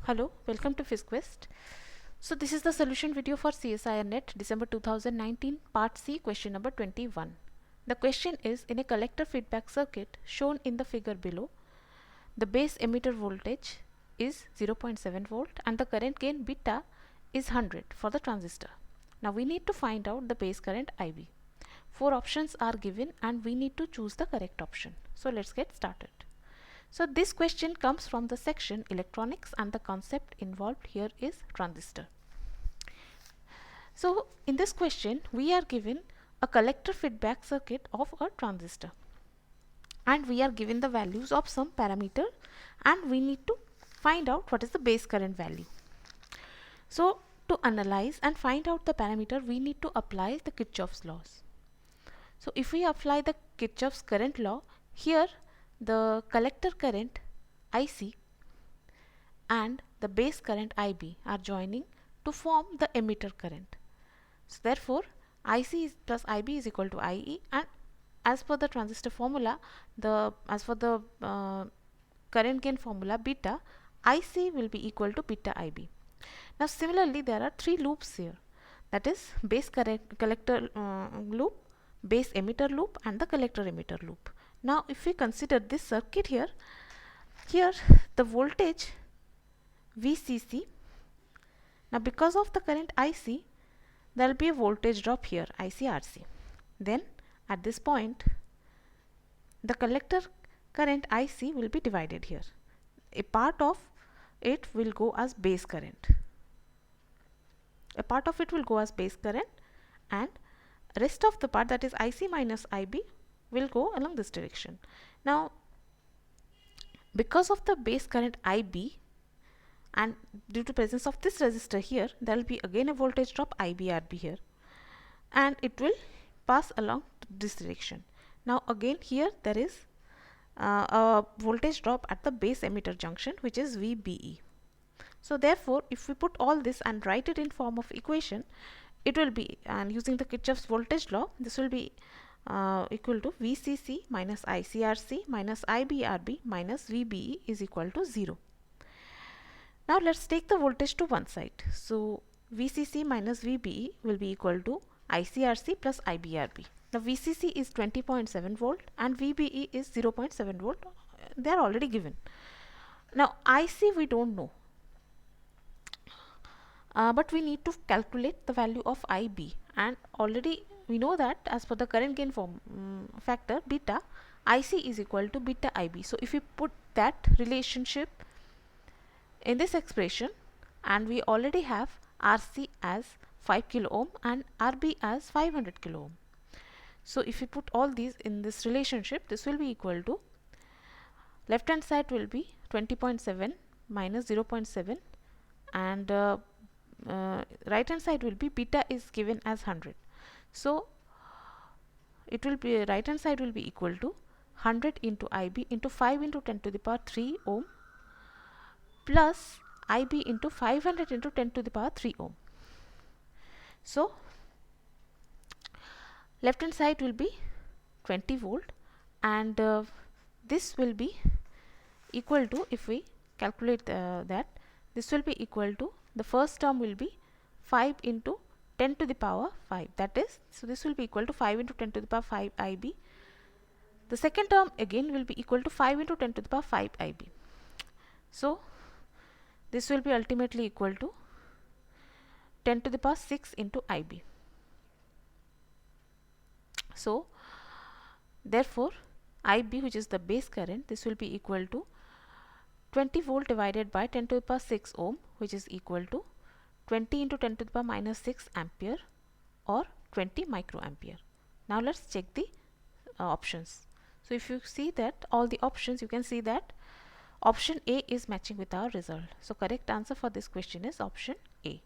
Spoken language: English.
Hello, welcome to PhysQuest. So this is the solution video for CSIR NET December 2019 Part C, question number 21. The question is, in a collector feedback circuit shown in the figure below, the base emitter voltage is 0.7 volt and the current gain beta is 100 for the transistor. Now we need to find out the base current IB. 4 options are given and we need to choose the correct option. So let's get started. So this question comes from the section electronics and the concept involved here is transistor. So in this question we are given a collector feedback circuit of a transistor and we are given the values of some parameter and we need to find out what is the base current value. So to analyze and find out the parameter we need to apply the Kirchhoff's laws. So if we apply the Kirchhoff's current law, here the collector current IC and the base current IB are joining to form the emitter current. So therefore IC is plus IB is equal to IE, and as per the transistor formula, as for the current gain formula beta, IC will be equal to beta IB. Now similarly there are 3 loops here, that is base collector loop, base emitter loop and the collector emitter loop. Now if we consider this circuit here the voltage VCC, now because of the current IC there will be a voltage drop here ICRC. Then at this point the collector current IC will be divided here. A part of it will go as base current. And rest of the part, that is IC minus IB, will go along this direction. Now because of the base current IB and due to presence of this resistor here, there will be again a voltage drop IBRB here and it will pass along this direction. Now again here there is a voltage drop at the base emitter junction, which is VBE. So therefore if we put all this and write it in form of equation, it will be, and using the Kirchhoff's voltage law, this will be equal to VCC minus ICRC minus IBRB minus VBE is equal to 0. Now let's take the voltage to one side. So VCC minus VBE will be equal to ICRC plus IBRB. Now VCC is 20.7 volt and VBE is 0.7 volt. They are already given. Now IC we don't know, but we need to calculate the value of IB, and already we know that as per the current gain factor beta, IC is equal to beta IB. So if we put that relationship in this expression, and we already have RC as 5 kilo ohm and RB as 500 kilo ohm. So if we put all these in this relationship, this will be equal to, left hand side will be 20.7 minus 0.7 and right hand side will be beta is given as 100. So it will be, right hand side will be equal to 100 into IB into 5 into 10 to the power 3 ohm plus IB into 500 into 10 to the power 3 ohm. So left hand side will be 20 volt and this will be equal to, if we calculate that, this will be equal to, the first term will be 5 into 10 to the power 5, that is, so this will be equal to 5 into 10 to the power 5 IB. The second term again will be equal to 5 into 10 to the power 5 IB. So this will be ultimately equal to 10 to the power 6 into IB. So therefore IB, which is the base current, this will be equal to 20 volt divided by 10 to the power 6 ohm, which is equal to 20 into 10 to the power minus 6 ampere or 20 microampere. Now let's check the options. So if you see that all the options, you can see that option A is matching with our result. So correct answer for this question is option A.